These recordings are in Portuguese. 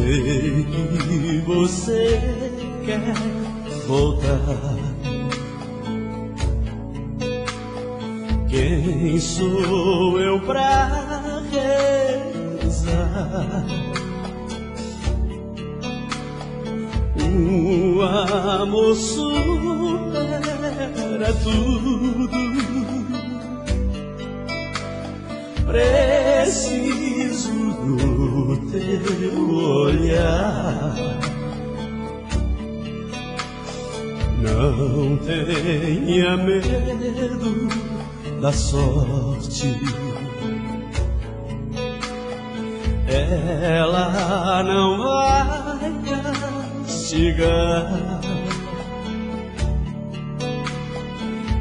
sei que você quer voltar. Quem sou eu pra rezar? O amor supera tudo. Preciso do teu olhar. Não tenha medo da sorte. Ela não vai castigar.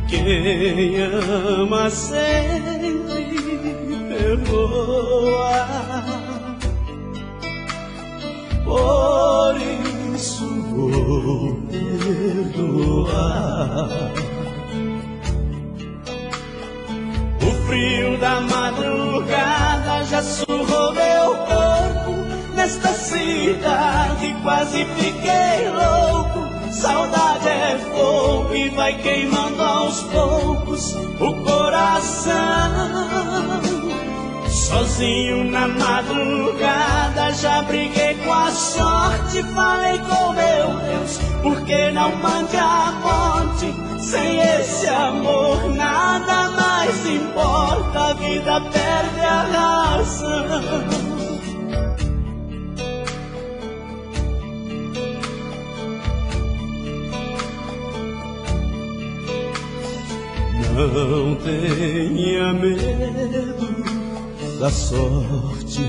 Quem ama sempre perdoa. Por isso vou perdoar. O frio da madrugada já surrou meu corpo. Nesta cidade quase fiquei louco. Saudade é fogo e vai queimando aos poucos o coração. Sozinho na madrugada já briguei com a sorte. Falei com meu Deus, por que não mande a morte? Sem esse amor nada mais importa. A vida perde a razão. Não tenha medo da sorte.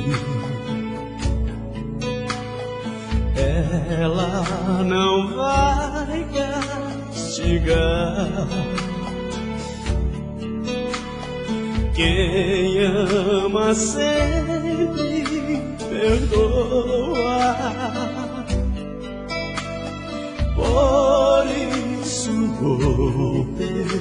Ela não vai castigar. Quem ama sempre perdoa. Por isso vou perdoar.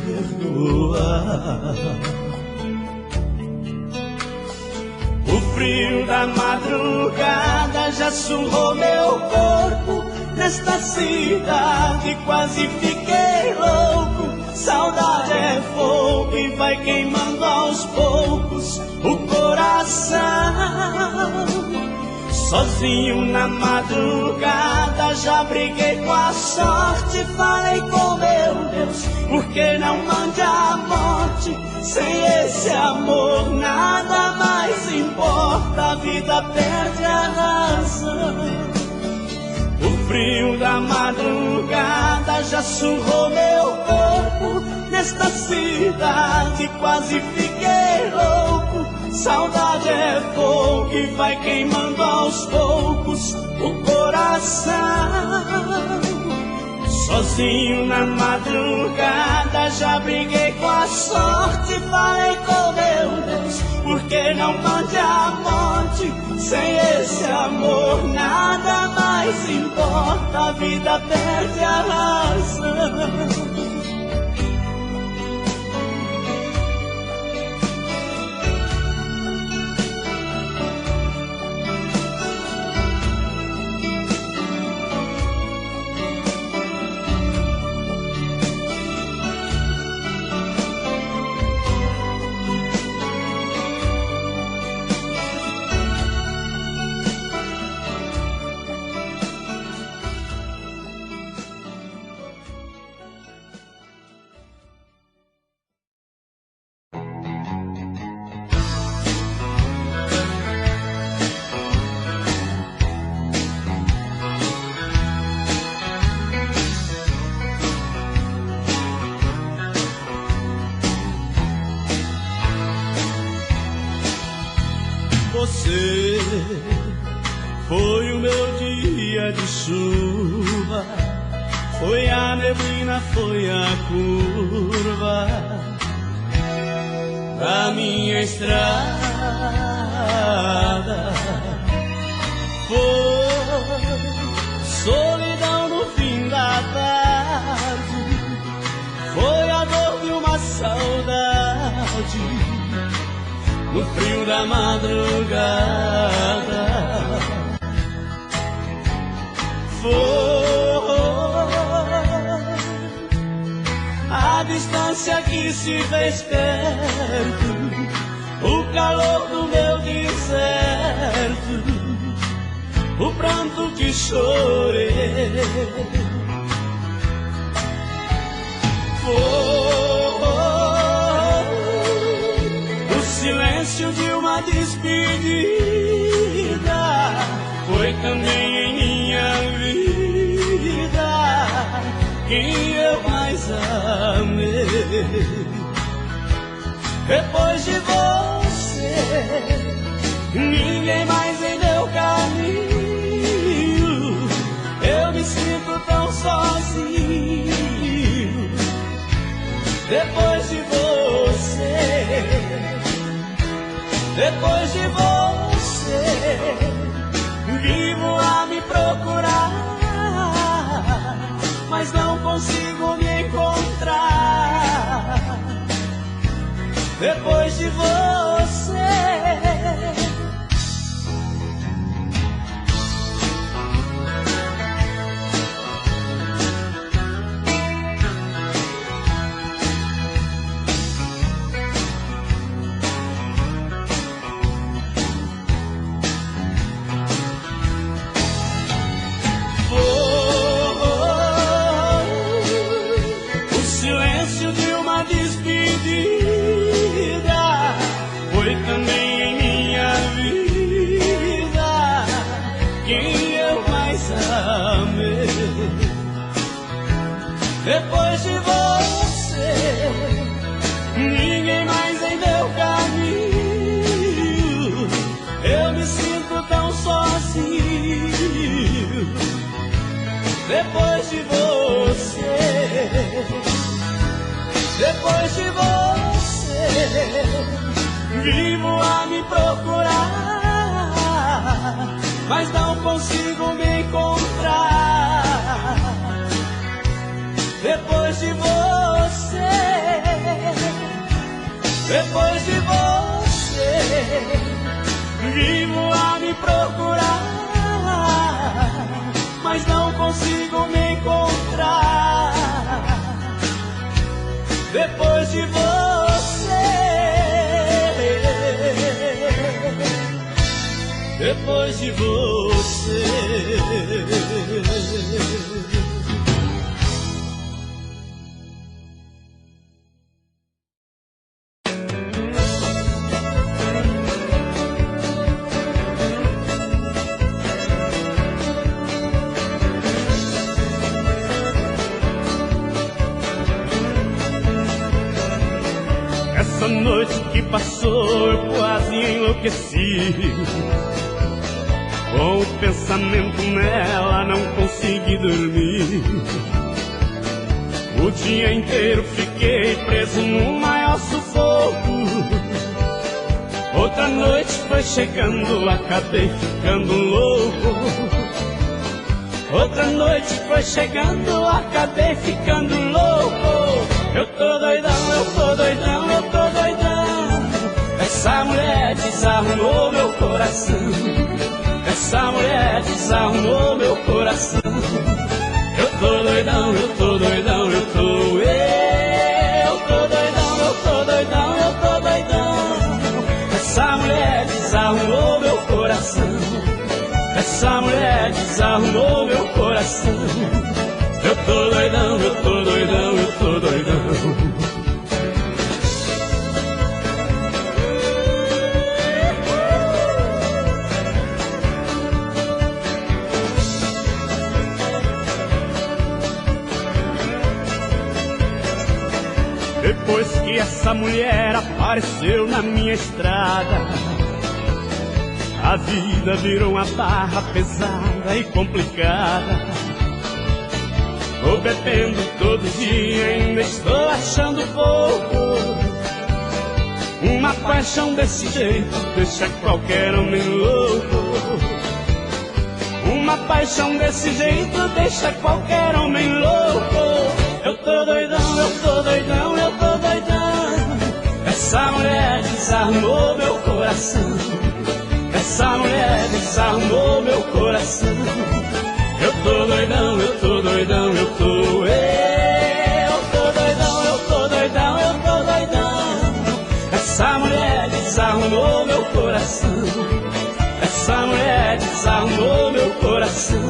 O frio da madrugada já surrou meu corpo. Nesta cidade quase fiquei louco. Saudade é fogo e vai queimando aos poucos o coração. Sozinho na madrugada já briguei com a sorte. Falei com meu Deus, por que não mande a morte? Sem esse amor nada mais importa. A vida perde a razão. O frio da madrugada já surrou meu corpo. Nesta cidade quase fiquei louco. Saudade é fogo que vai queimando aos poucos o coração. Sozinho na madrugada já briguei com a sorte. Falei com meu Deus, por que não mande a morte? Sem esse amor nada mais importa. A vida perde a razão. Você foi o meu dia de chuva, foi a neblina, foi a curva da minha estrada. Foi solidão no fim da tarde, foi a dor de uma saudade no frio da madrugada. A distância que se fez perto, o calor do meu deserto, o pranto que chorei. O silêncio de uma despedida foi também em minha vida quem eu mais amei. Depois de você, ninguém mais em meu caminho. Eu me sinto tão sozinho. Depois de você, depois de você, vivo a me procurar, mas não consigo me encontrar. Depois de você, o silêncio de uma despedida foi também em minha vida quem eu mais amei. Depois de você, ninguém mais em meu caminho. Eu me sinto tão sozinho. Depois de você, depois de você, vivo a me procurar, mas não consigo me encontrar. Depois de você, depois de você, vivo a me procurar, mas não consigo me encontrar. Depois de você, depois de você. Essa noite que passou eu quase enlouqueci. Com o pensamento nela não consegui dormir. O dia inteiro fiquei preso no maior sufoco. Outra noite foi chegando, acabei ficando louco. Outra noite foi chegando, acabei ficando louco. Eu tô doidão, eu tô doidão, eu tô doidão. Essa mulher desarrumou meu coração. Essa mulher desarrumou meu coração. Eu tô doidão, eu tô doidão, eu tô doidão, eu tô doidão, eu tô doidão. Essa mulher desarrumou meu coração. Essa mulher desarrumou meu coração. Eu tô doidão, eu tô doidão, eu tô doidão. Depois que essa mulher apareceu na minha estrada, a vida virou uma barra pesada e complicada. Tô bebendo todo dia, ainda estou achando pouco. Uma paixão desse jeito deixa qualquer homem louco. Uma paixão desse jeito deixa qualquer homem louco. Eu tô doidão, eu tô doidão, eu tô doidão. Essa mulher desarmou meu coração. Essa mulher desarmou meu coração. Eu tô doidão. doidão, eu tô doidão, eu tô doidão, eu tô doidão, eu tô doidão. Essa mulher desarrumou meu coração. Essa mulher desarrumou meu coração.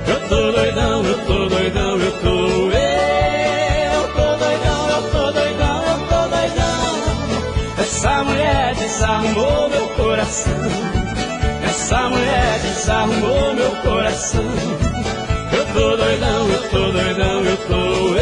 Eu tô doidão, eu tô doidão, eu tô doidão, eu tô doidão, eu tô doidão. Essa mulher desarrumou meu coração. Essa mulher desarrumou meu coração. Eu tô doidão, eu tô doidão, eu tô doidão.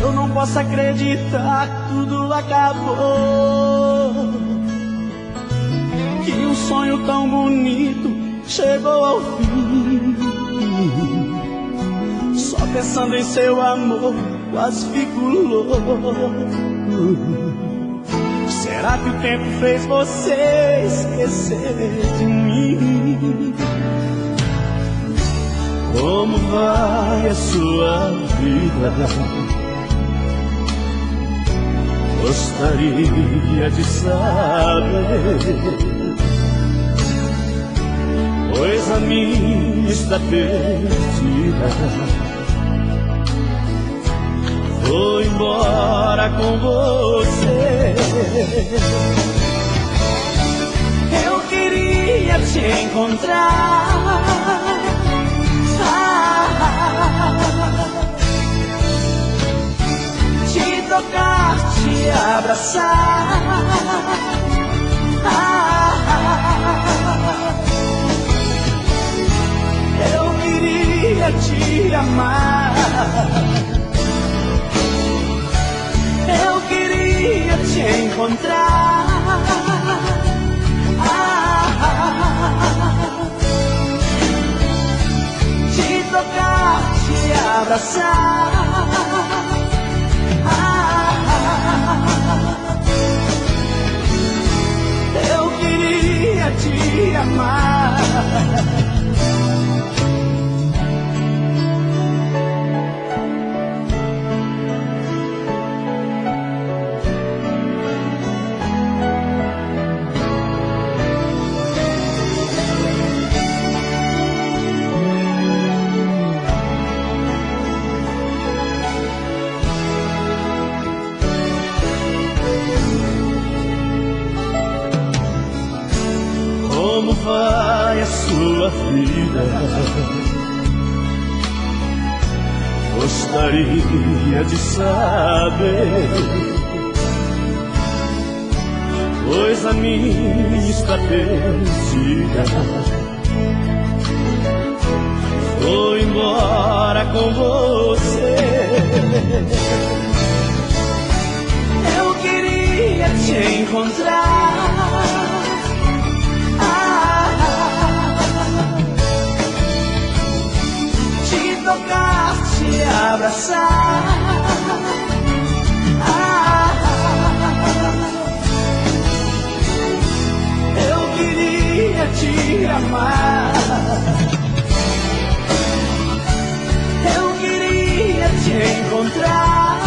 Eu não posso acreditar que tudo acabou, que um sonho tão bonito chegou ao fim. Só pensando em seu amor, quase fico louco. Será que o tempo fez você esquecer de mim? Como vai a sua vida? Gostaria de saber, pois a minha está perdida. Vou embora com você. Eu queria te encontrar, te tocar, te abraçar, eu queria te amar, eu queria te encontrar, te tocar, te abraçar, eu queria te amar. Como vai a sua vida? Gostaria de saber, pois a minha está perdida. Vou embora com você. Eu queria te encontrar, tocar, te abraçar, eu queria te amar, eu queria te encontrar,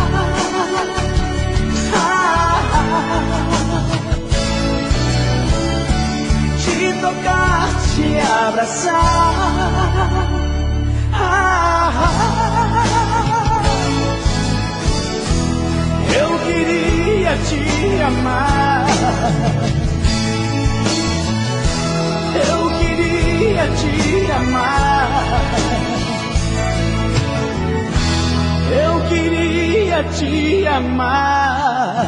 te tocar, te abraçar, eu queria te amar, eu queria te amar, eu queria te amar.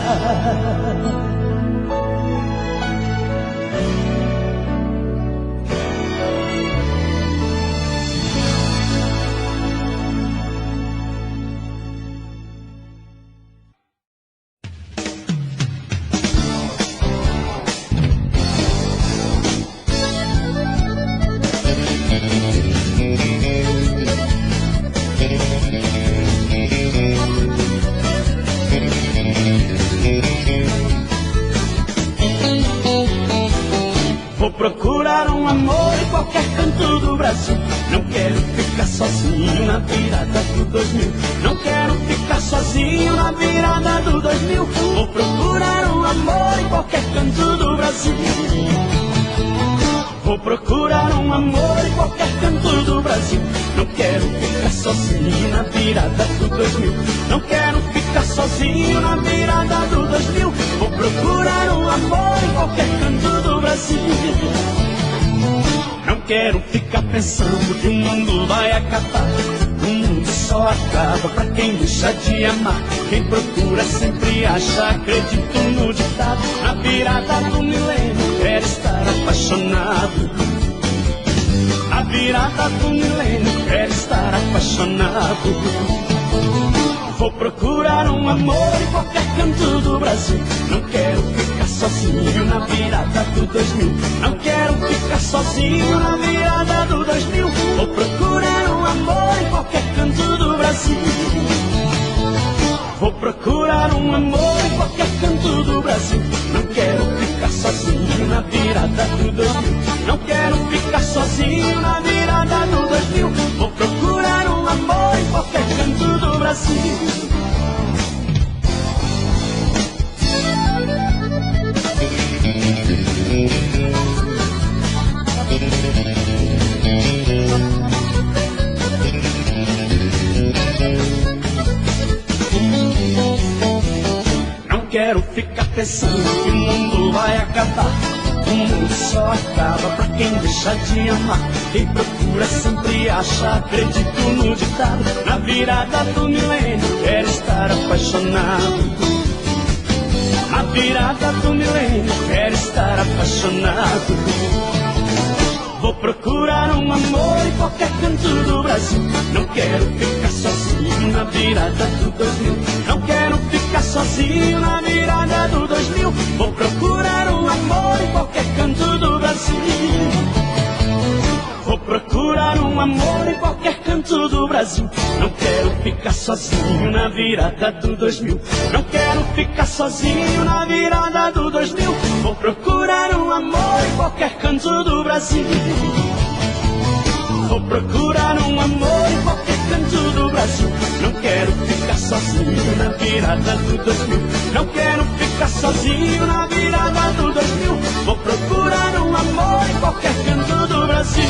Vou procurar um amor em qualquer canto do Brasil. Não quero ficar sozinho na virada do 2000. Não quero ficar sozinho na virada do 2000. Vou procurar um amor em qualquer canto do Brasil. Vou procurar um amor em qualquer canto do Brasil. Não quero ficar sozinho na virada do 2000. Não quero ficar sozinho na virada do 2000. Vou procurar um amor em qualquer canto do Brasil. Não quero ficar pensando que o mundo vai acabar. O mundo só acaba pra quem deixa de amar. Quem procura sempre acha, acredito no ditado. Na virada do milênio quero estar apaixonado. Na virada do milênio quero estar apaixonado. Vou procurar um amor em qualquer canto do Brasil. Não quero ficar sozinho na virada do 2000. Não quero ficar sozinho na virada do 2000. Vou procurar um amor em qualquer canto do Brasil. Vou procurar um amor em qualquer canto do Brasil. Não quero ficar sozinho na virada do 2000. Não quero ficar sozinho na virada do 2000. Vou procurar um amor em qualquer canto do Brasil. Não quero ficar pensando que o mundo vai acabar. O mundo só acaba pra quem deixa de amar. Quem procura sempre acha, acredito no ditado. Na virada do milênio quero estar apaixonado. Na virada do milênio quero estar apaixonado. Vou procurar um amor em qualquer canto do Brasil. Não quero ficar sozinho na virada do 2000. Não quero ficar sozinho na virada do 2000. Vou procurar um amor em qualquer canto do Brasil. Vou procurar um amor em qualquer canto do Brasil. Não quero ficar sozinho na virada do 2000. Não quero ficar sozinho na virada do 2000. Vou procurar um amor em qualquer canto do Brasil. Vou procurar um amor em qualquer canto do Brasil. Não quero ficar sozinho na virada do 2000. Não quero ficar sozinho na virada do 2000. Vou procurar um amor em qualquer canto do Brasil.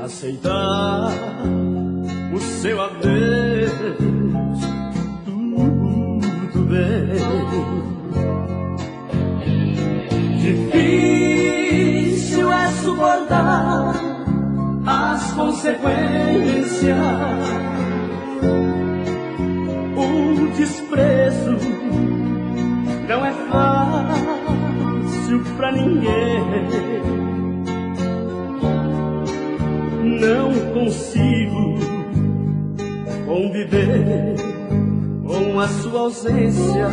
Aceitar o seu adeus, tudo bem. Difícil é suportar as consequências. O desprezo não é fácil pra ninguém. Não consigo conviver com a sua ausência.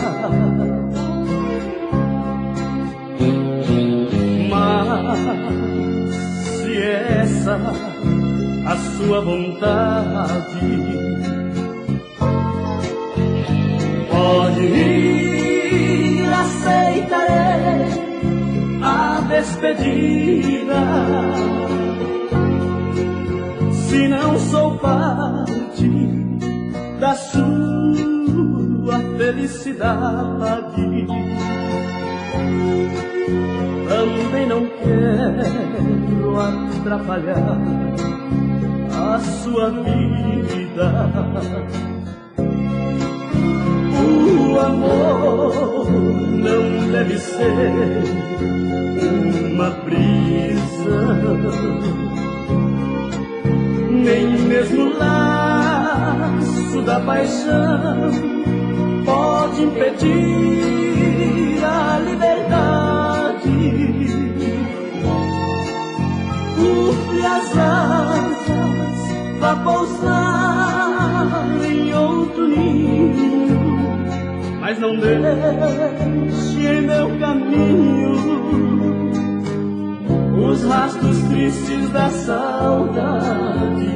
Mas se essa a sua vontade, pode ir, aceitarei a despedida. Se não sou parte da sua felicidade, também não quero atrapalhar a sua vida. O amor não deve ser uma brisa, nem mesmo da paixão pode impedir a liberdade. Urre as asas, vá pousar em outro ninho, mas não deixe em meu caminho os rastros tristes da saudade.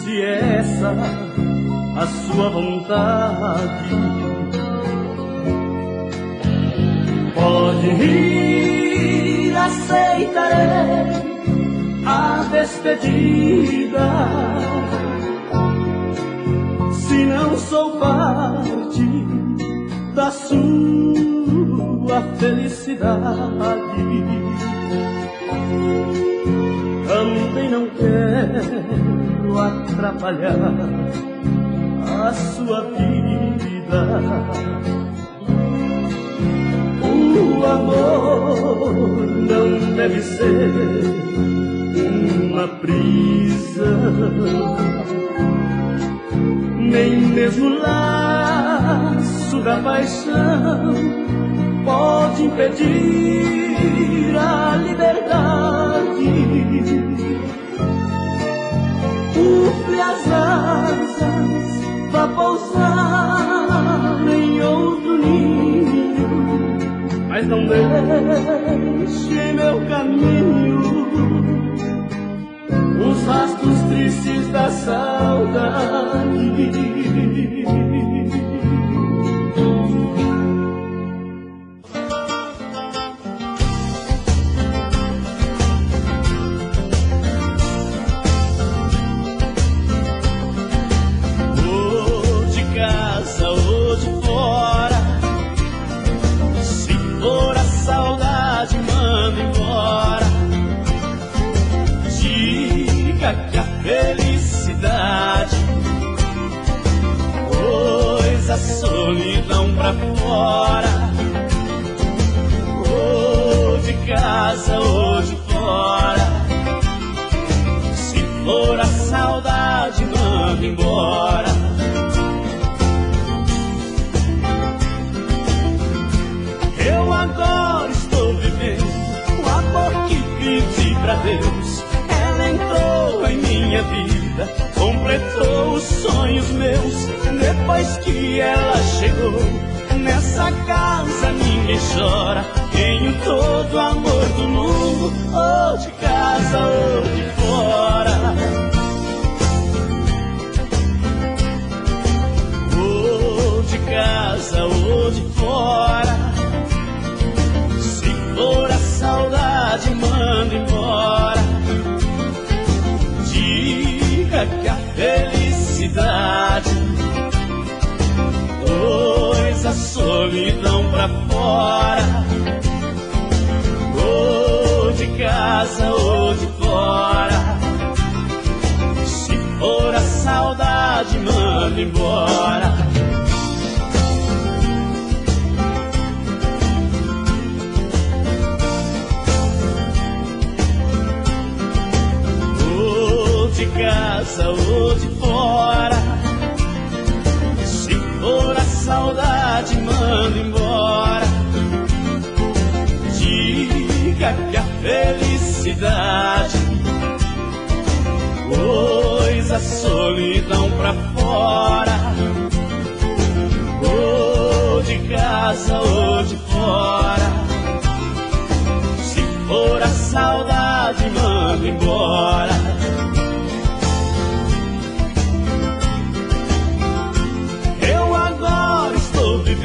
Se essa a sua vontade, pode ir, aceitarei a despedida. Se não sou parte da sua felicidade, também não quero atrapalhar a sua vida. O amor não deve ser uma prisão, nem mesmo o laço da paixão pode impedir a liberdade. Urre as asas, vá pousar em outro ninho, mas não deixe em meu caminho os rastros tristes da saudade. Que a felicidade pôs a solidão pra fora, ou de casa ou de fora. Se for a saudade, manda embora. Eu agora estou vivendo o amor que pedi pra Deus. Ela entrou em minha vida, completou os sonhos meus. Depois que ela chegou, nessa casa ninguém chora. Tenho todo o amor do mundo, ou de casa ou de fora. Ou de casa ou de fora. Se for a saudade, manda embora. Que a felicidade pôs a solidão pra fora, ou de casa ou de fora. Se for a saudade, manda embora. De casa ou de fora, se for a saudade, manda embora. Diga que a felicidade pôs a solidão pra fora, ou de casa ou de fora. Se for a saudade, manda embora.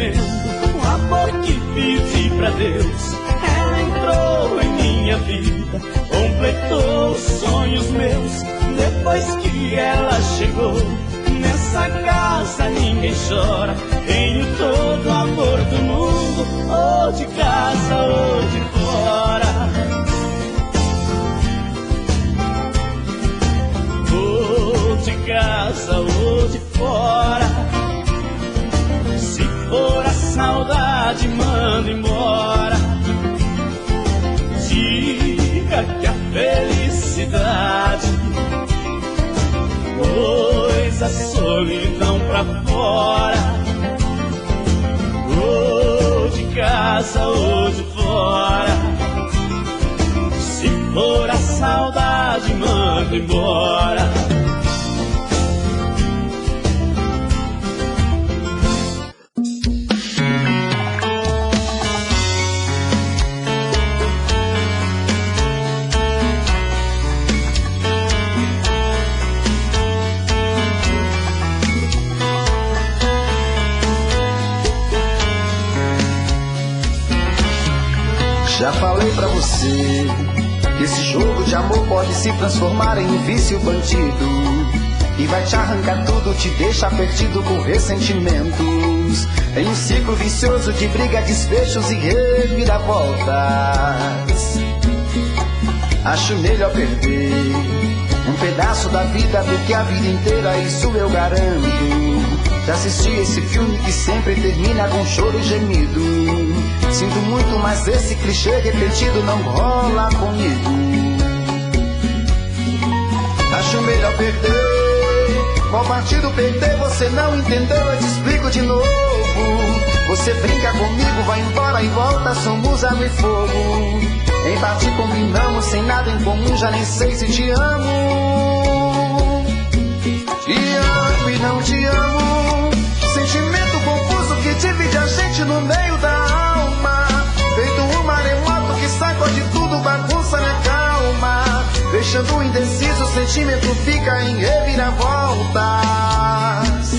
O amor que pedi pra Deus, ela entrou em minha vida, completou os sonhos meus. Depois que ela chegou, nessa casa ninguém chora. Tenho pra fora, ou de casa ou de fora. Se for a saudade, manda embora. Já falei pra você que esse jogo de amor pode se transformar em um vício bandido e vai te arrancar tudo, te deixar perdido com ressentimentos, em um ciclo vicioso de briga, desfechos e reviravoltas. Acho melhor perder um pedaço da vida do que a vida inteira, isso eu garanto. Já assisti esse filme que sempre termina com choro e gemido. Sinto muito, mas esse clichê repetido não rola comigo. Acho melhor perder. Qual partido perder? Você não entendeu, eu te explico de novo. Você brinca comigo, vai embora e volta, somos água e fogo. Em parte combinamos, sem nada em comum, já nem sei se te amo. Te amo e não te amo. Sentimento confuso que divide a gente no meio da alma. Feito um maremoto que sacode tudo, bagunça minha calma. Deixando indeciso, o sentimento fica em reviravoltas.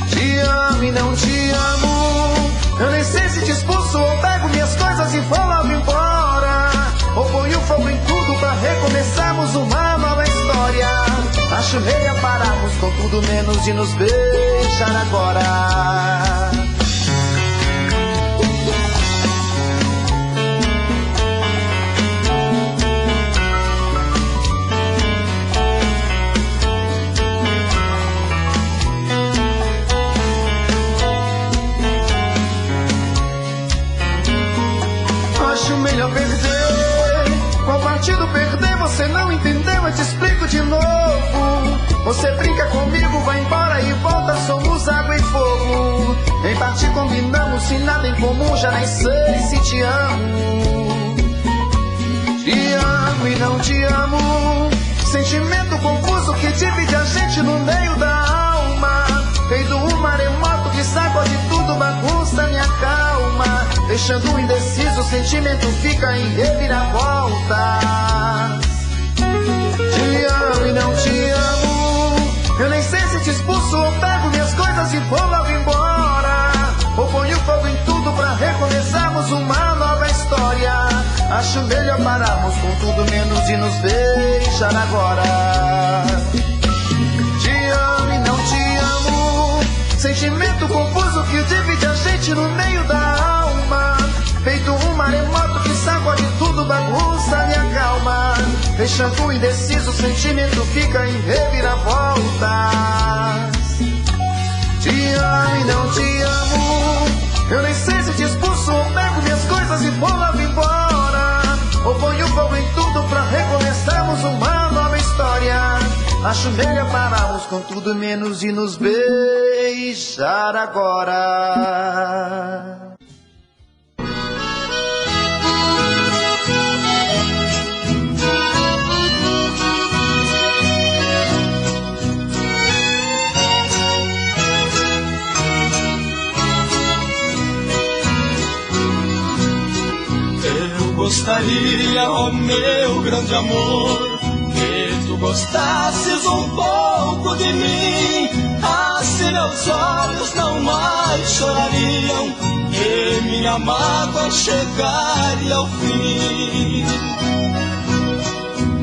Te amo e não te amo. Eu nem sei se te expulso ou pego minhas coisas e vou logo embora, ou ponho fogo em tudo pra recomeçarmos uma nova história. Acho melhor pararmos com tudo menos de nos beijar agora. Acho melhor perder. Qual partido perder? Você não entendeu, eu te explico de novo. Você brinca comigo, vai embora e volta, somos água e fogo. Em parte combinamos, sem nada em comum, já nem sei se te amo. Te amo e não te amo. Sentimento confuso que divide a gente no meio da alma. Feito um maremoto que sacode tudo, bagunça minha calma. Deixando indeciso, o sentimento fica em reviravoltas. Te amo e não te amo. Eu nem sei se te expulso ou pego minhas coisas e vou logo embora, ou ponho fogo em tudo pra recomeçarmos uma nova história. Acho melhor pararmos com tudo menos de nos beijar agora. Te amo e não te amo. Sentimento confuso que divide a gente no meio da alma. Feito um maremoto que sacode tudo, bagunça minha calma. Deixando indeciso, o sentimento fica em reviravoltas. Te amo e não te amo. Eu nem sei se te expulso ou pego minhas coisas e vou logo embora, ou ponho fogo em tudo pra recomeçarmos uma nova história. Acho melhor pararmos com tudo menos de nos beijar agora. Gostaria, ó meu grande amor, que tu gostasses um pouco de mim. Assim meus olhos não mais chorariam, e minha mágoa chegaria ao fim.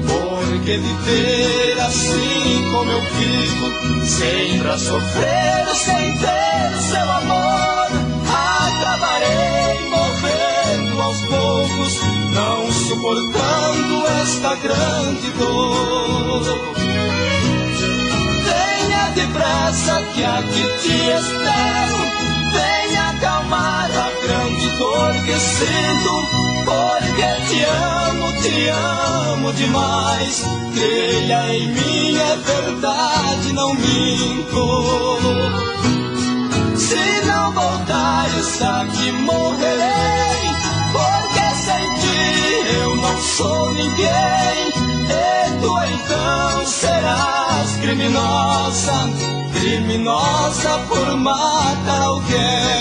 Porque viver assim como eu vivo, sempre a sofrer, sem ter seu amor, acabarei morrendo aos poucos, não suportando esta grande dor. Venha depressa que aqui te espero, venha acalmar a grande dor que sinto, porque te amo demais. Creia em mim, é verdade, não minto. Se não voltares aqui morrerei, porque sem ti eu não sou ninguém. E tu então serás criminosa, criminosa por matar alguém.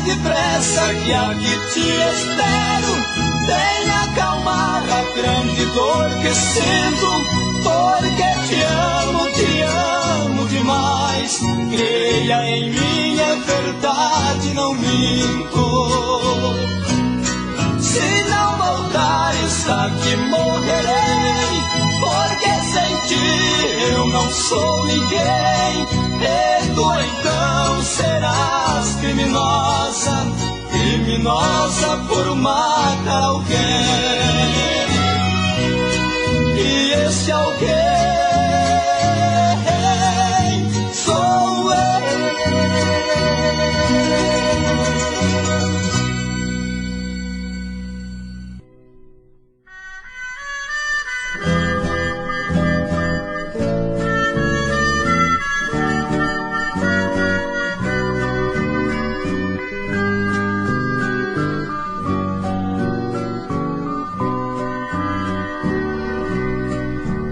Depressa que aqui te espero, venha acalmar a grande dor que sinto, porque te amo demais. Creia em mim, é verdade, não minto. Se não voltares aqui morrerei, porque sem ti eu não sou ninguém. E tu então serás criminosa, criminosa por matar alguém. E esse alguém sou eu.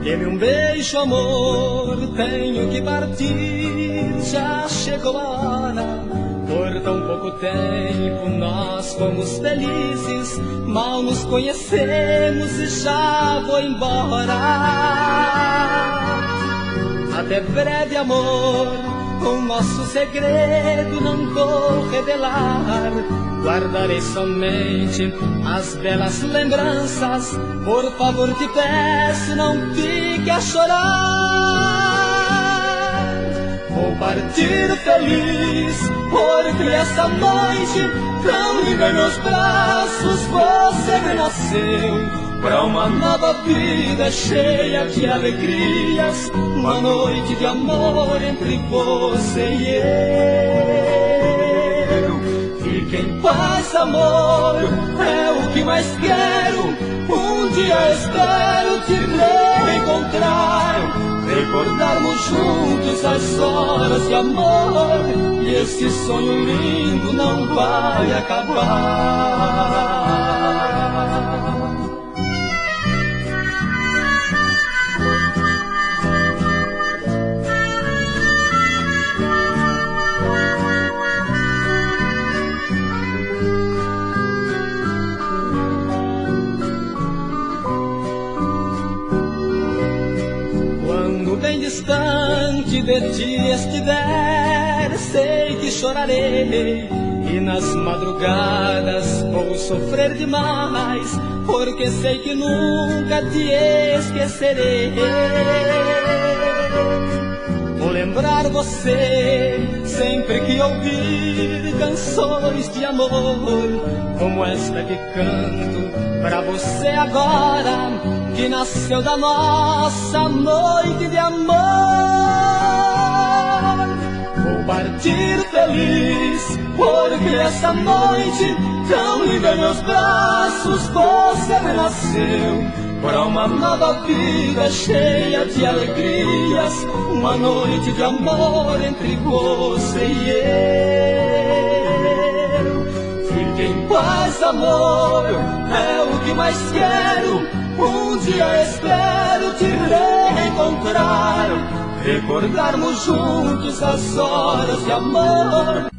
Dê-me um beijo, amor, tenho que partir, já chegou a hora. Por tão pouco tempo nós fomos felizes, mal nos conhecemos e já vou embora. Até breve, amor, o nosso segredo não vou revelar. Guardarei somente as belas lembranças. Por favor, te peço, não fique a chorar. Vou partir feliz, porque essa noite tão linda em meus braços você renasceu. Pra uma nova vida cheia de alegrias, uma noite de amor entre você e eu. Fique em paz, amor, é o que mais quero. Um dia espero te reencontrar, recordarmos juntos as horas de amor, e esse sonho lindo não vai acabar. Distante de ti estiver, sei que chorarei, e nas madrugadas vou sofrer demais, porque sei que nunca te esquecerei. Vou lembrar você sempre que ouvir canções de amor, como esta que canto pra você agora, que nasceu da nossa noite de amor. Vou partir feliz, porque essa noite tão linda em meus braços você renasceu. Para uma nova vida cheia de alegrias, uma noite de amor entre você e eu. Fique em paz, amor, é o que mais quero. Um dia espero te reencontrar, recordarmos juntos as horas de amor.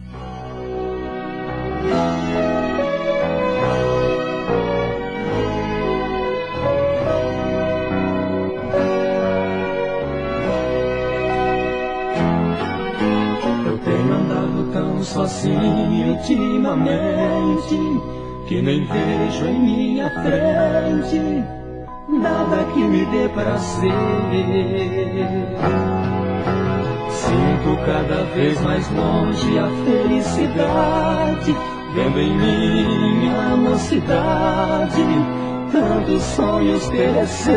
Eu tenho andado tão sozinho ultimamente, que nem vejo em minha frente nada que me dê prazer. Sinto cada vez mais longe a felicidade, vendo em minha mocidade tantos sonhos perecer.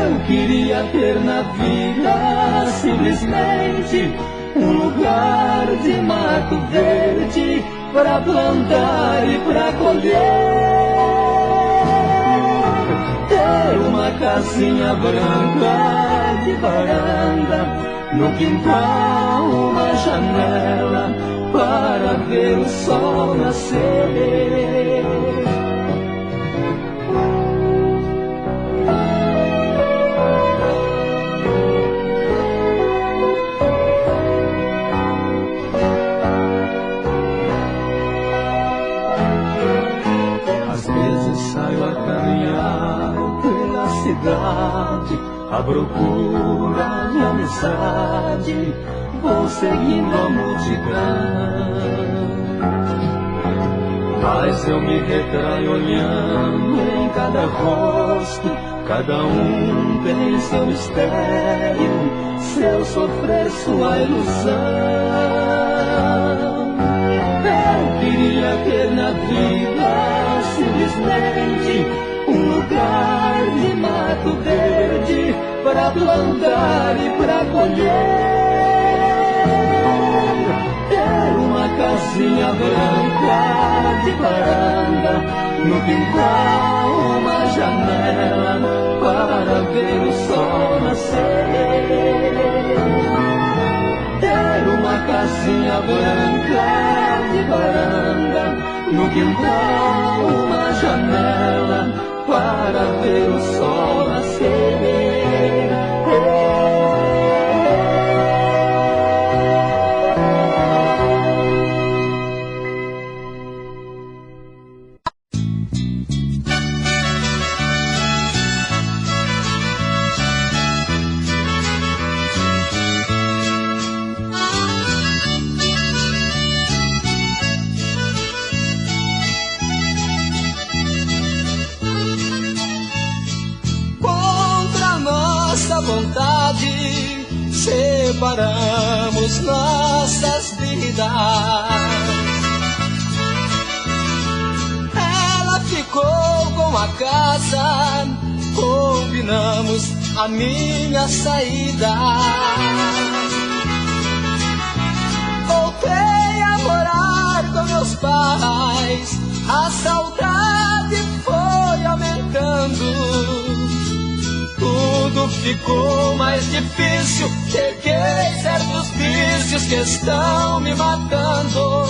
Eu queria ter na vida simplesmente um lugar de mato verde pra plantar e pra colher, ter uma casinha branca de varanda, no quintal uma janela para ver o sol nascer. Às vezes saio a caminhar pela cidade à procura de amizade, vou seguindo a multidão, mas eu me retraio olhando em cada rosto, cada um tem seu mistério, seu sofrer, sua ilusão. Eu queria ter na vida simplesmente um lugar de mato verde para plantar e para colher, ter uma casinha branca de varanda, no quintal uma janela para ver o sol nascer, ter uma casinha branca de varanda, no quintal uma janela para ver o sol nascer. Vontade, separamos nossas vidas. Ela ficou com a casa, combinamos a minha saída. Voltei a morar com meus pais, a saudade foi aumentando. Tudo ficou mais difícil, peguei certos vícios que estão me matando.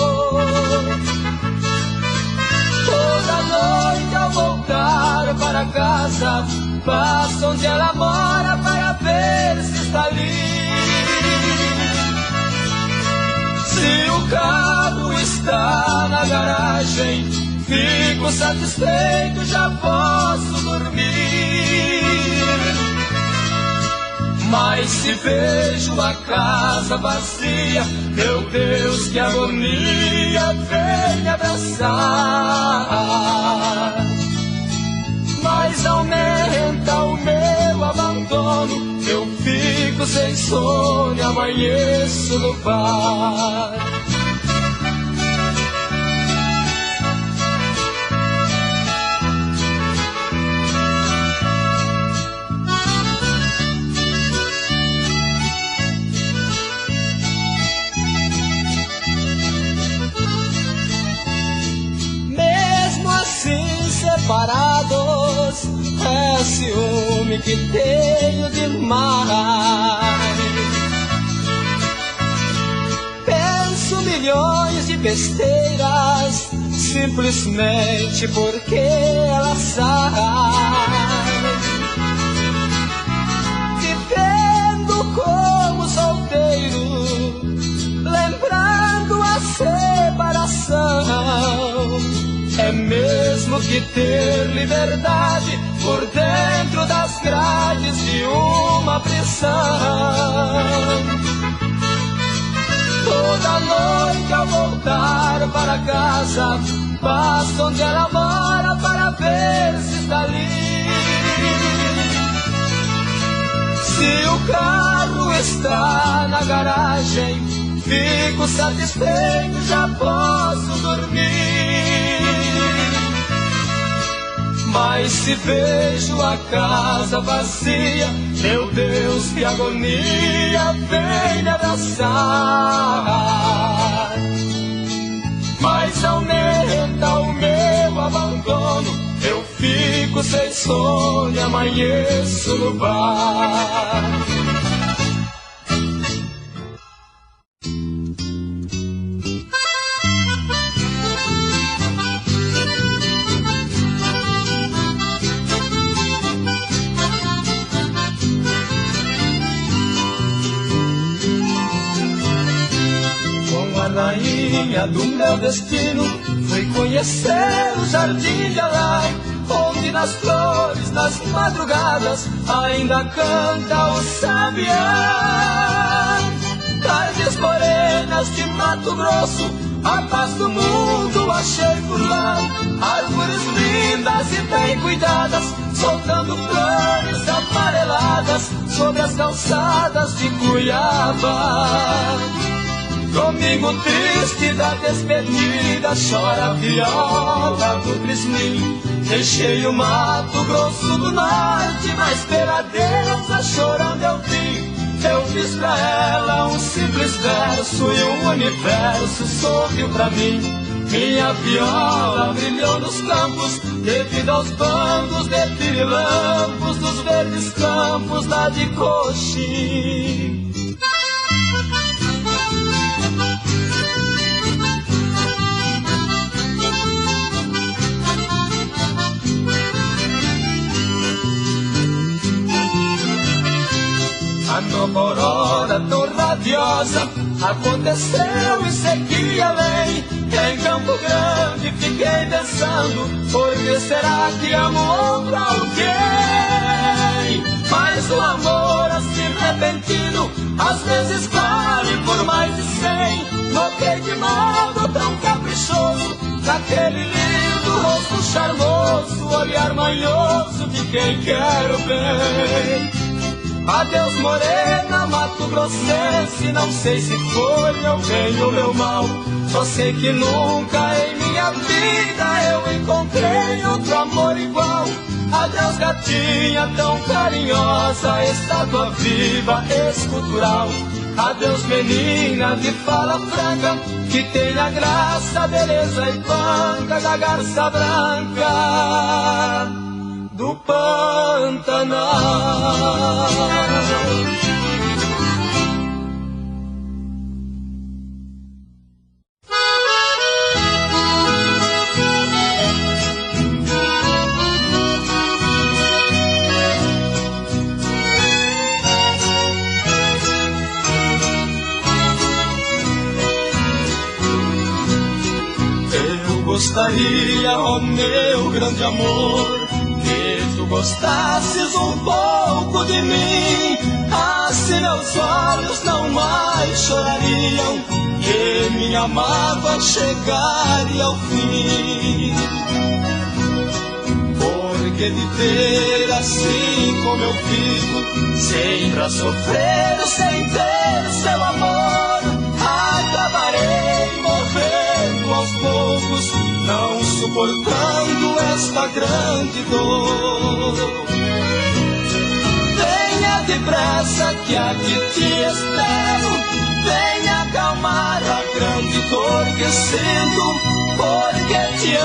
Toda noite ao voltar para casa, passo onde ela mora para ver se está ali. Se o carro está na garagem, fico satisfeito, já posso dormir. Mas se vejo a casa vazia, meu Deus, que agonia, vem me abraçar. Mas aumenta o meu abandono, eu fico sem sono e amanheço no bar. Separados, é ciúme que tenho demais. Penso milhões de besteiras, simplesmente porque ela sai. Vivendo como solteiro, lembrando a separação. É mesmo que ter liberdade por dentro das grades de uma prisão. Toda noite ao voltar para casa, passo onde ela mora para ver se está ali. Se o carro está na garagem, fico satisfeito, já posso dormir. Mas se vejo a casa vazia, meu Deus, que agonia, vem me abraçar. Mas aumenta o meu abandono, eu fico sem sono e amanheço no bar. Rainha do meu destino, fui conhecer o jardim de Alai, onde nas flores, nas madrugadas, ainda canta o sabiá. Tardes morenas de Mato Grosso, a paz do mundo achei por lá. Árvores lindas e bem cuidadas, soltando flores amareladas sobre as calçadas de Cuiabá. Domingo triste da despedida, chora a viola do Crislim. Deixei o Mato Grosso do Norte, mas pela deusa chorando eu vi. Eu fiz pra ela um simples verso e o universo sorriu pra mim. Minha viola brilhou nos campos, devido aos bandos de pirilampos dos verdes campos lá de Coxim. A nova aurora tão radiosa aconteceu e segui além. Em Campo Grande fiquei pensando, por que será que amo outro alguém? Mas o amor assim repentino às vezes vale por mais de 100. Notei de modo tão caprichoso daquele lindo rosto charmoso, olhar manhoso de quem quero bem. Adeus morena, Mato Grossense, não sei se foi meu bem ou meu mal. Só sei que nunca em minha vida eu encontrei outro amor igual. Adeus gatinha tão carinhosa, estátua viva, escultural. Adeus menina de fala franca, que tem a graça, beleza e panca da garça branca do Pantanal. Eu gostaria, ó meu grande amor, gostasses um pouco de mim, assim meus olhos não mais chorariam, e minha mágoa chegaria ao fim. Porque viver assim como eu vivo, sempre a sofrer sem ter seu amor, acabarei morrendo aos poucos, não suportando esta grande dor. Venha depressa que aqui te espero, venha acalmar a grande dor que sinto, porque te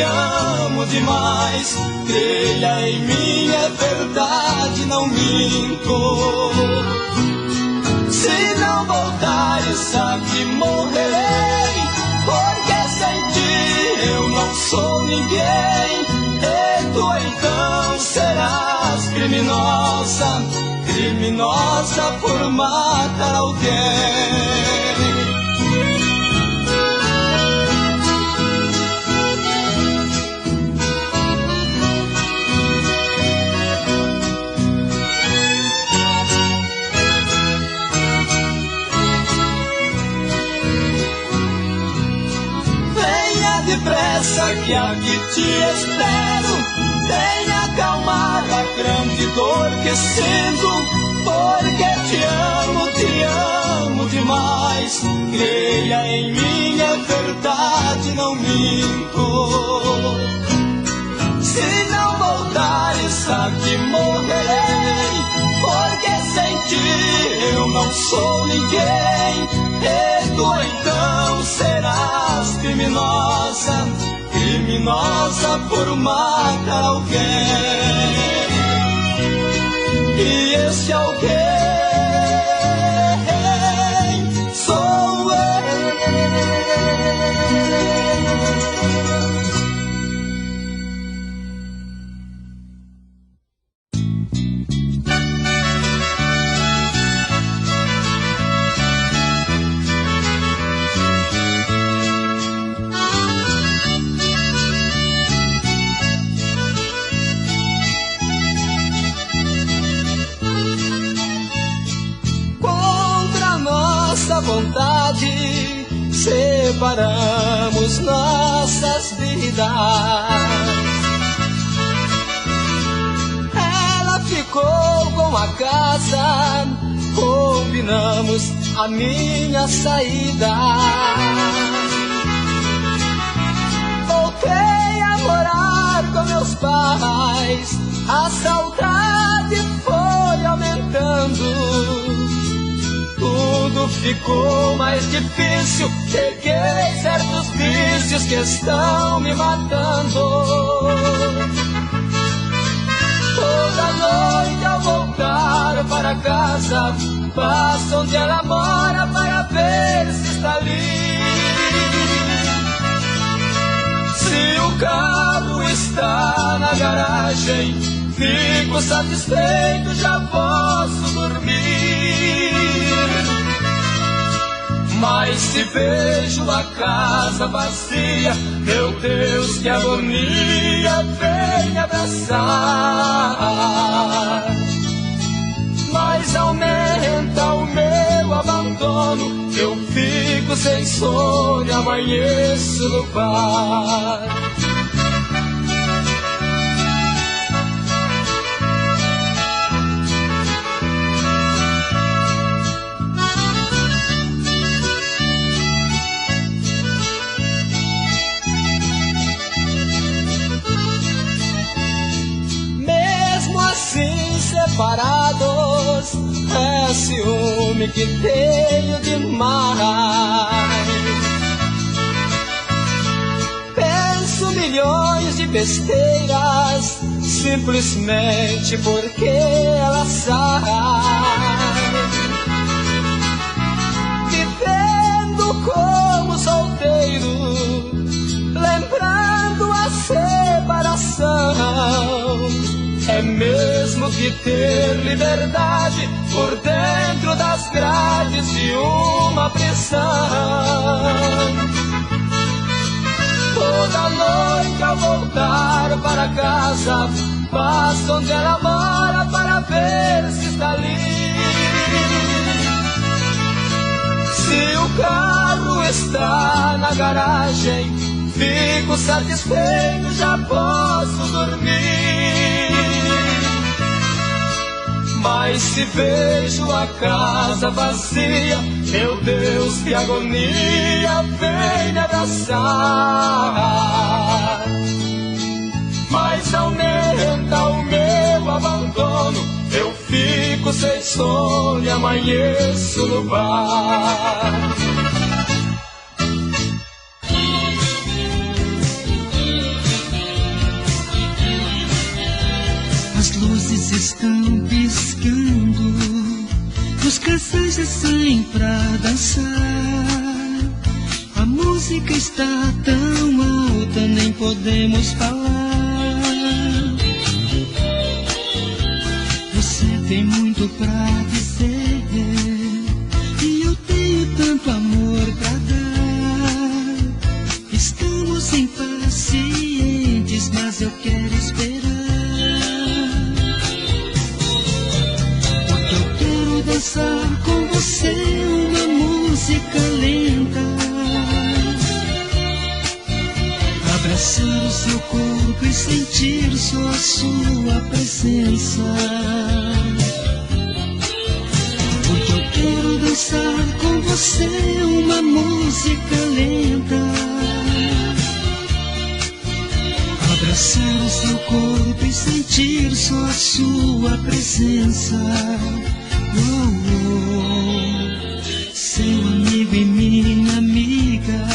amo demais. Creia em mim, é verdade, não minto. Se não voltares aqui morrerei, porque sem ti eu não sou ninguém. E tu então serás criminosa, criminosa por matar alguém. Depressa que aqui te espero, venha acalmar a grande dor que sinto, porque te amo demais. Creia em mim, é verdade, não minto. Se não voltares aqui morrerei, porque sem ti eu não sou ninguém. E tu então serás criminosa, criminosa por matar alguém. E esse alguém sou eu. Vontade, separamos nossas vidas. Ela ficou com a casa, combinamos a minha saída. Voltei a morar com meus pais, a saudade foi aumentando. Tudo ficou mais difícil, peguei certos vícios que estão me matando. Toda noite ao voltar para casa, passo onde ela mora para ver se está ali. Se o carro está na garagem, fico satisfeito, já posso dormir. Mas se vejo a casa vazia, meu Deus, que agonia, vem me abraçar. Mas aumenta o meu abandono, eu fico sem sono e amanheço no bar. Separados, é ciúme que tenho demais. Penso milhões de besteiras, simplesmente porque ela sai. Vivendo como solteiro, lembrando a separação. É mesmo que ter liberdade por dentro das grades de uma prisão. Toda noite ao voltar para casa, passo onde ela mora para ver se está ali. Se o carro está na garagem, fico satisfeito, já posso dormir. Mas se vejo a casa vazia, meu Deus, que agonia, vem me abraçar. Mas aumenta o meu abandono, eu fico sem sono e amanheço no bar. As luzes estão piscando, os casais já saem pra dançar. A música está tão alta, nem podemos falar. Você tem muito pra dizer, e eu tenho tanto amor pra dar. Estamos impacientes, mas eu quero esperar. Dançar com você uma música lenta, abraçar o seu corpo e sentir só a sua presença. Porque eu quero dançar com você uma música lenta. Abraçar o seu corpo e sentir só a sua presença. Oh, oh. Seu amigo e minha amiga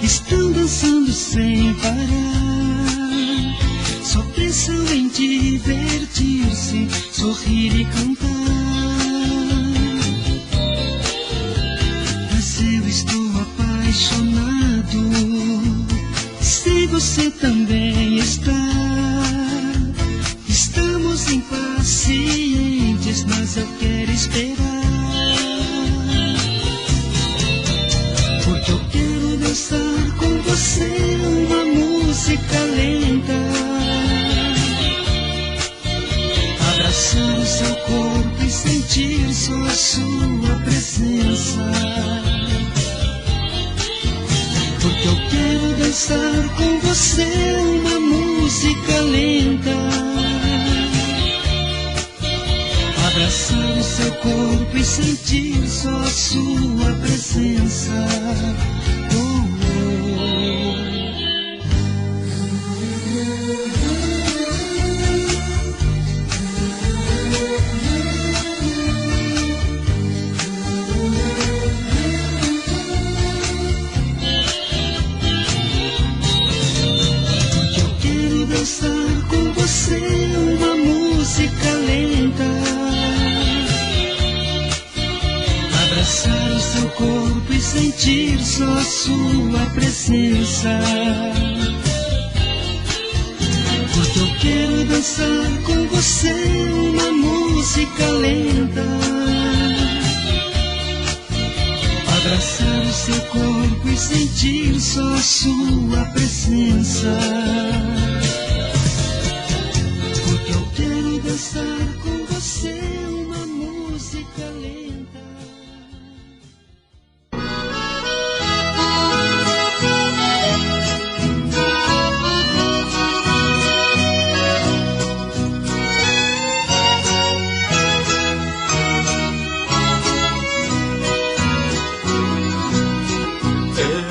estão dançando sem parar. Só pensam em divertir-se, sorrir e cantar. Mas eu estou apaixonado. Se você também está, estamos impacientes, mas eu quero esperar. Porque eu quero dançar com você uma música lenta. Abraçar o seu corpo e sentir só a sua presença. Porque eu quero dançar com você uma música lenta. Abraçar o seu corpo e sentir só a sua presença. Oh, oh. Dançar com você uma música lenta. Abraçar o seu corpo e sentir só a sua presença. Porque eu quero dançar com você uma música lenta. Abraçar o seu corpo e sentir só a sua presença. Dançar com você uma música lenta.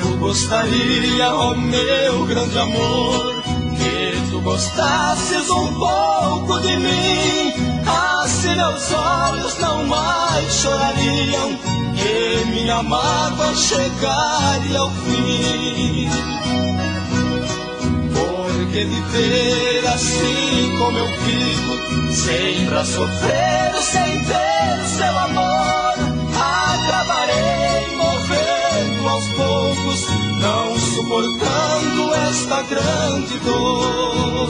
Eu gostaria, ó meu grande amor, que tu gostasses um pouco de mim. Assim meus olhos não mais chorariam e minha mágoa chegaria ao fim. Porque viver assim como eu vivo, sempre a sofrer, sem ter seu amor, acabarei morrendo aos poucos, não suportando esta grande dor.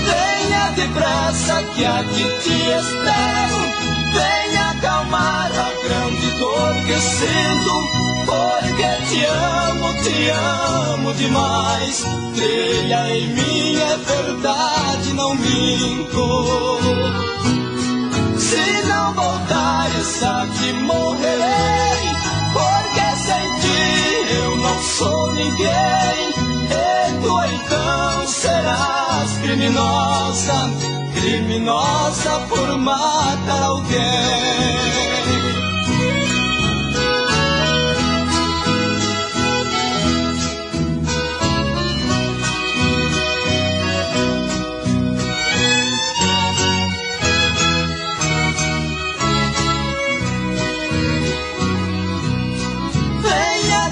Venha depressa que aqui te espero, venha acalmar a grande dor que sinto, porque te amo demais. Creia em mim, é verdade, não minto. Se não voltares aqui morrerei, porque sem ti eu não sou ninguém. E tu então serás criminosa, criminosa por matar alguém.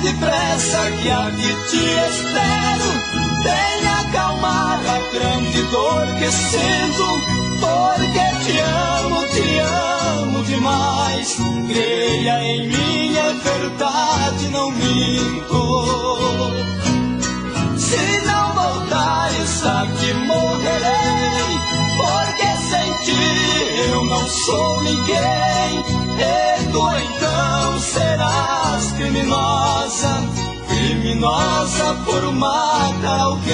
Depressa que aqui te espero, venha acalmar a grande dor que sinto, porque te amo demais. Creia em mim, é verdade, não minto. Se não voltares aqui morrerei, porque sem ti eu não sou ninguém. E tu então serás criminosa, criminosa por matar alguém.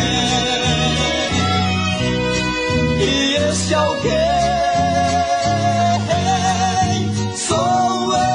E esse alguém sou eu. 「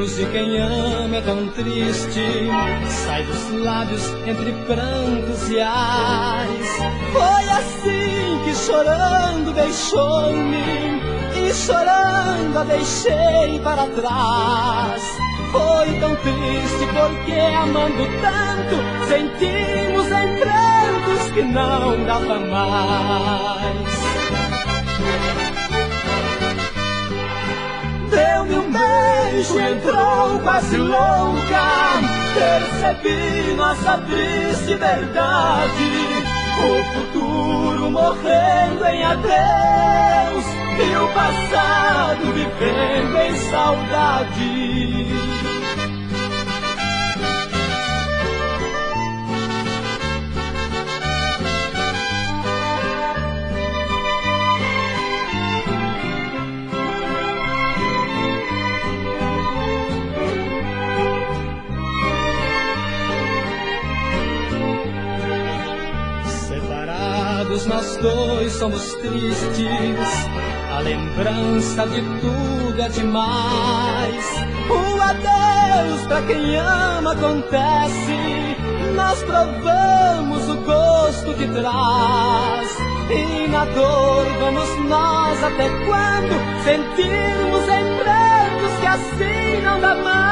cheiros de quem ama é tão triste, sai dos lábios entre prantos e ais. Foi assim que chorando deixou-me, e chorando a deixei para trás. Foi tão triste porque amando tanto sentimos em prantos que não dava mais. Deu-me um beijo, entrou quase louca, percebi nossa triste verdade. O futuro morrendo em adeus e o passado vivendo em saudade. Nós dois somos tristes, a lembrança de tudo é demais. O adeus pra quem ama acontece, nós provamos o gosto que traz. E na dor vamos nós até quando sentirmos em prantos que assim não dá mais.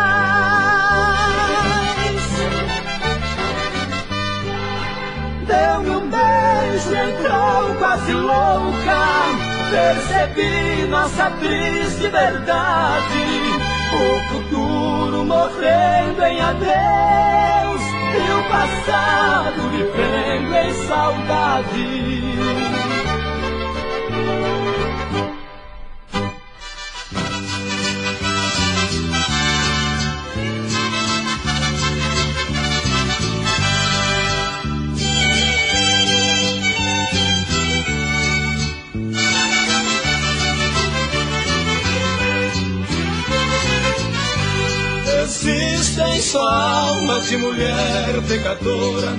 Deu-me um beijo, entrou quase louca, percebi nossa triste verdade. O futuro morrendo em adeus e o passado vivendo em saudade. Existem só almas de mulher pecadora,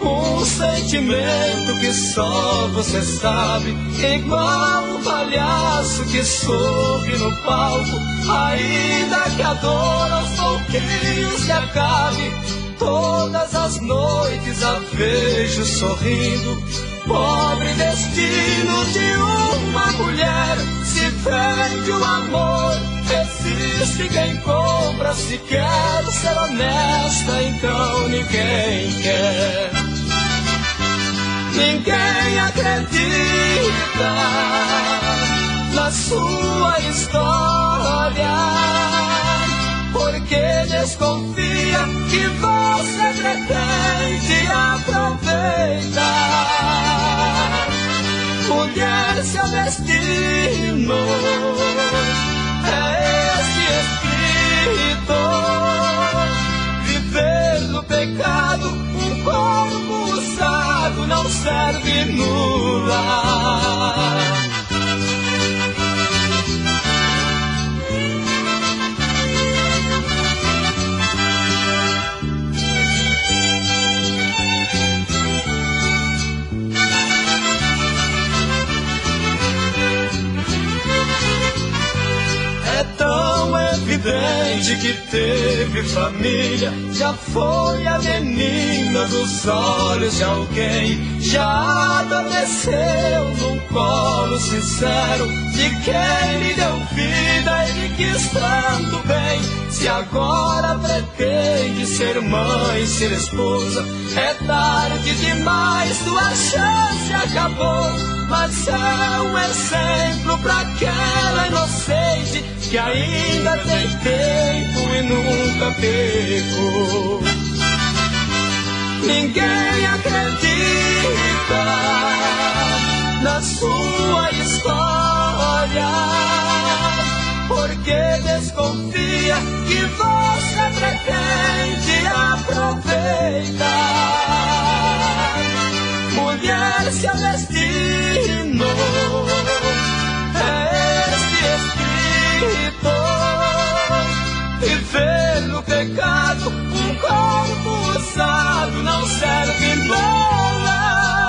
um sentimento que só você sabe. Igual um palhaço que sobe no palco, ainda que a dor aos pouquinhos se acabe. Todas as noites a vejo sorrindo, pobre destino de uma mulher. Se vende o amor, existe quem compra. Se quer ser honesta, então ninguém quer. Ninguém acredita na sua história, porque desconfia que você pretende aproveitar. Mulher, seu destino é esse escrito, viver no pecado. Um corpo usado não serve no lar. É tão evidente que teve família, já foi a menina dos olhos de alguém, já adormeceu num colo sincero de quem lhe deu vida e lhe quis tanto bem. Se agora pretende ser mãe, ser esposa, é tarde demais, sua chance acabou. Mas é um exemplo pra aquela inocente que ainda tem tempo e nunca pecou. Ninguém acredita na sua história, porque desconfia que você pretende aproveitar. Mulher, seu destino é esse escrito, viver no pecado. Um corpo usado não serve no lar.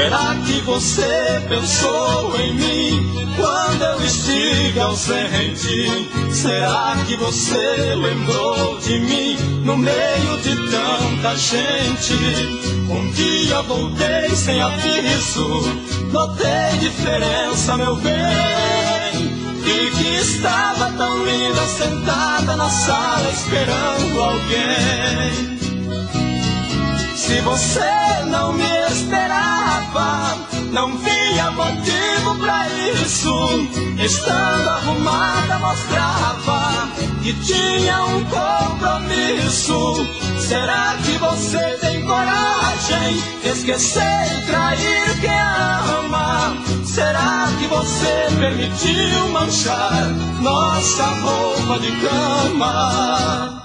Será que você pensou em mim quando eu estive ausente? Será que você lembrou de mim no meio de tanta gente? Um dia voltei sem aviso, notei diferença, meu bem. Vi que estava tão linda sentada na sala esperando alguém. Se você não me esperava, não via motivo pra isso. Estando arrumada mostrava que tinha um compromisso. Será que você tem coragem de esquecer e trair quem ama? Será que você permitiu manchar nossa roupa de cama?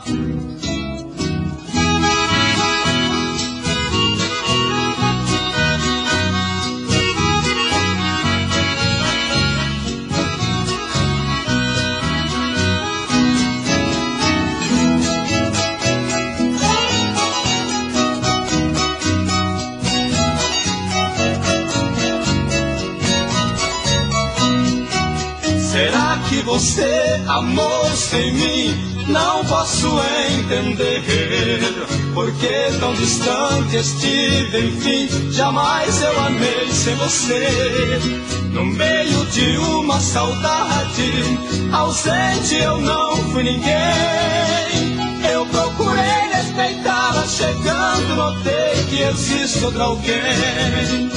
Será que você amou sem mim? Não posso entender por que tão distante estive, enfim. Jamais eu amei sem você. No meio de uma saudade ausente eu não fui ninguém. Eu procurei respeitá-la, chegando notei que existe outra alguém.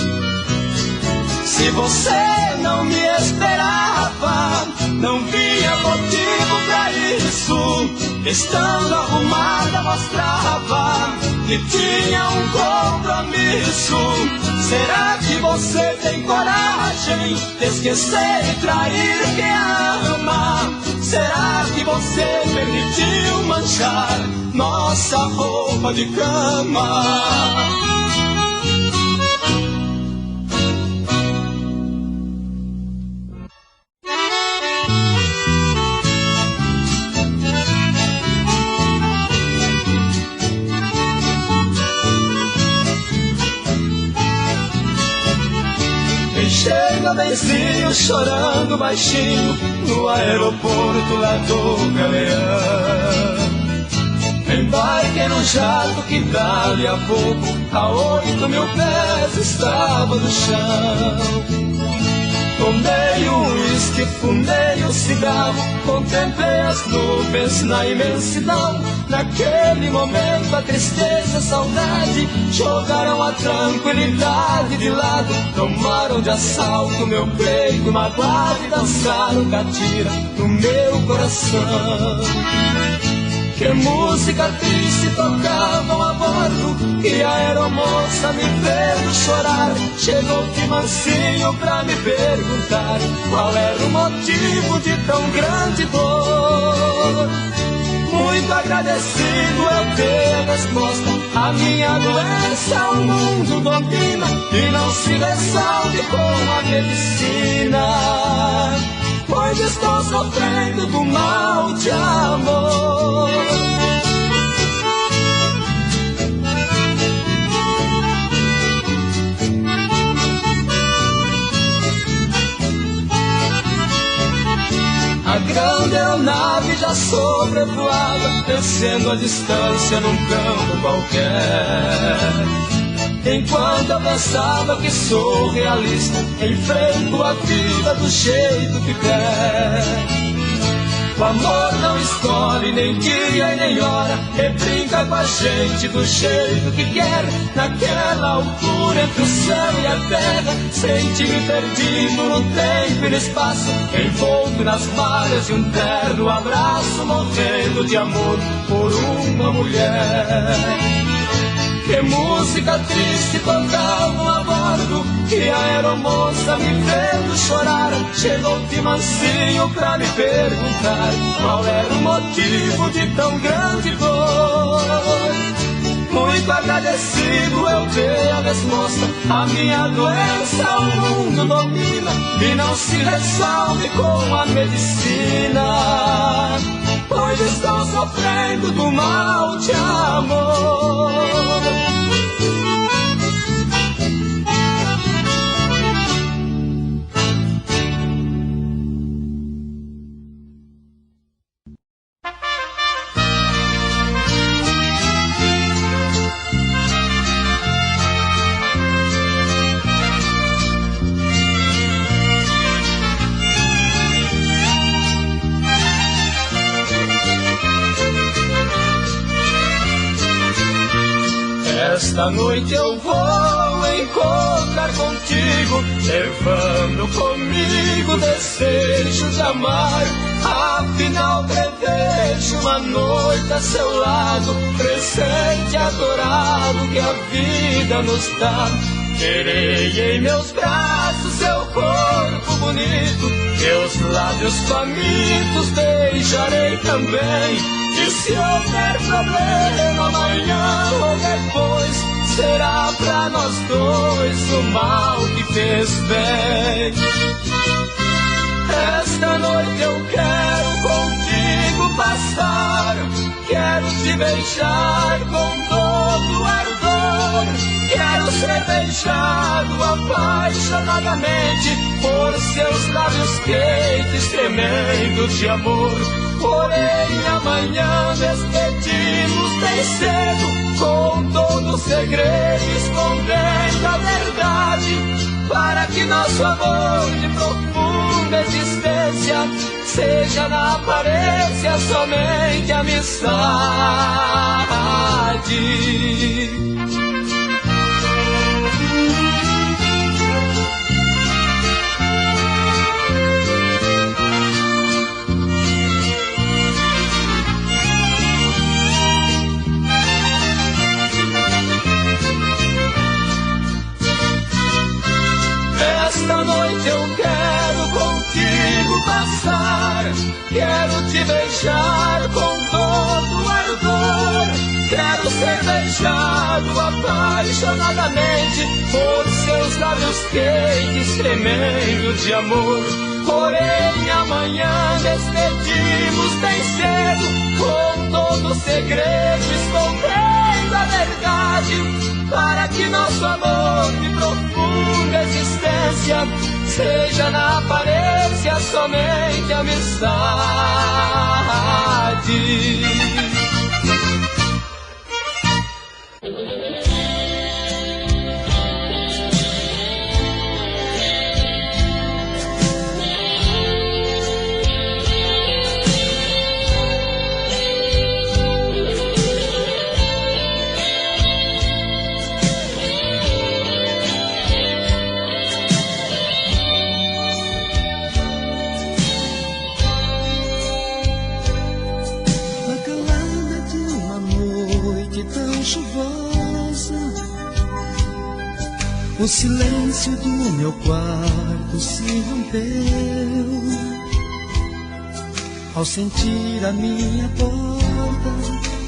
Se você não me esperava, não via motivo pra isso. Estando arrumada mostrava que tinha um compromisso. Será que você tem coragem de esquecer e trair quem ama? Será que você permitiu manchar nossa roupa de cama? Chega benzinho chorando baixinho no aeroporto lá do Galeão. Embarquei no jato que dali a pouco a 8.000 pés estava no chão. Tomei um uísque, fumei um cigarro, contemplei as nuvens na imensidão. Naquele momento a tristeza e a saudade jogaram a tranquilidade de lado. Tomaram de assalto meu peito magoado e dançaram catira no meu coração. Que música triste tocavam a bordo, e a aeromoça me vendo chorar chegou de mansinho pra me perguntar qual era o motivo de tão grande dor. Muito agradecido eu dei a resposta: a minha doença o mundo domina e não se resolve com a medicina, pois estou sofrendo do mal de amor. A grande aeronave já sobrevoava, descendo a distância num campo qualquer. Enquanto eu pensava que sou realista, enfrento a vida do jeito que der. O amor não escolhe nem dia e nem hora, e brinca com a gente do jeito que quer. Naquela altura entre o céu e a terra, senti-me perdido no tempo e no espaço, envolto nas malhas de um terno abraço, morrendo de amor por uma mulher. Que música triste tocavam a bordo, e a aeromoça me vendo chorar chegou de mansinho pra me perguntar qual era o motivo de tão grande dor. Muito agradecido eu dei a resposta: a minha doença o mundo domina e não se resolve com a medicina, pois estou sofrendo do mal de amor. Esta noite eu vou encontrar contigo, levando comigo desejo de amar. Afinal prevejo uma noite a seu lado, presente adorado que a vida nos dá. Terei em meus braços seu corpo bonito, meus lábios famintos beijarei também. E se houver problema amanhã ou depois, será pra nós dois o mal que fez bem. Esta noite eu quero contigo passar, quero te beijar com todo ardor. Quero ser beijado apaixonadamente por seus lábios quentes tremendo de amor. Porém amanhã despedimos bem cedo, com todo segredo escondendo a verdade, para que nosso amor de profunda existência seja na aparência somente amizade. Esta noite eu quero contigo passar, quero te beijar com todo ardor. Quero ser beijado apaixonadamente por seus lábios quentes tremendo de amor. Porém amanhã despedimos bem cedo, com todo segredo escondendo a verdade, para que nosso amor de profunda existência seja na aparência somente amizade. O silêncio do meu quarto se rompeu ao sentir a minha porta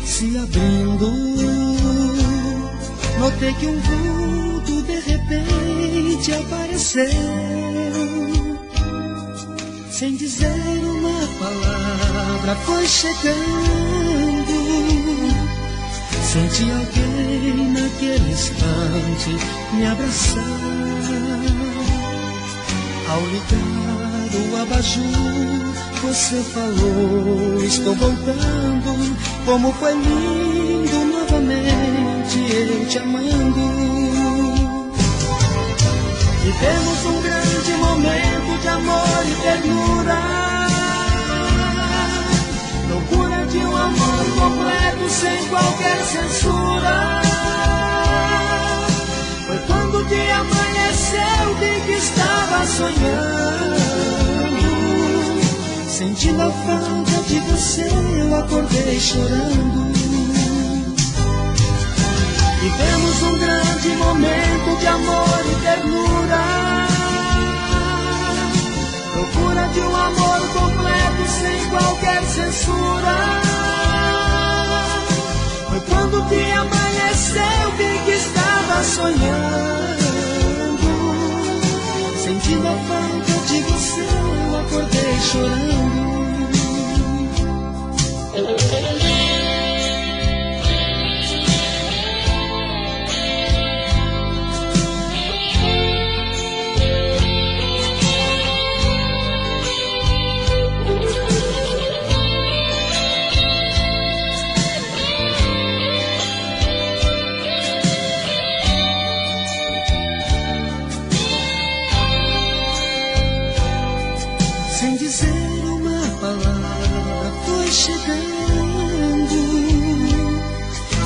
se abrindo. Notei que um vulto de repente apareceu, sem dizer uma palavra foi chegando. Senti alguém naquele instante me abraçar. Ao ligar o abajur, você falou, estou voltando. Como foi lindo novamente eu te amando. Vivemos um grande momento de amor e ternura, loucura de um amor completo sem qualquer censura. Foi quando o dia amanheceu, vi que estava sonhando. Sentindo a falta de você, eu acordei chorando. Vivemos um grande momento de amor e ternura, procura de um amor completo sem qualquer censura. Foi quando o dia amanheceu, vi que estava sonhando. Sentindo a falta de você, eu acordei chorando. Sem dizer uma palavra foi chegando.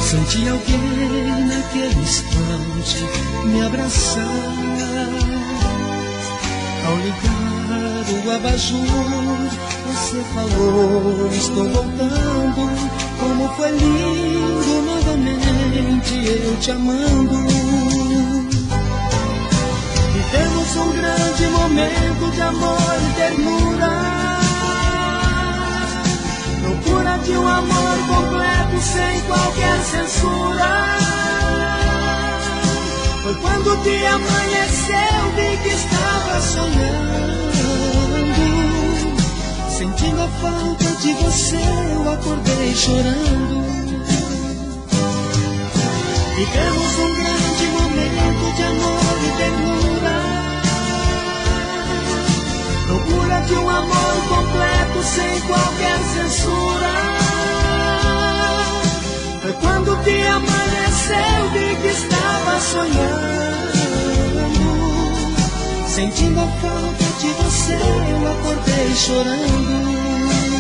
Senti alguém naquele instante me abraçar. Ao ligar o abajur, você falou, estou voltando. Como foi lindo novamente eu te amando. Vivemos um grande momento de amor e ternura, procura de um amor completo sem qualquer censura. Foi quando te amanheceu, vi que estava sonhando. Sentindo a falta de você, eu acordei chorando. Vivemos um grande momento de amor e ternura, procura de um amor completo sem qualquer censura. Foi quando te amanheceu, vi que estava sonhando. Sentindo a falta de você, eu acordei chorando.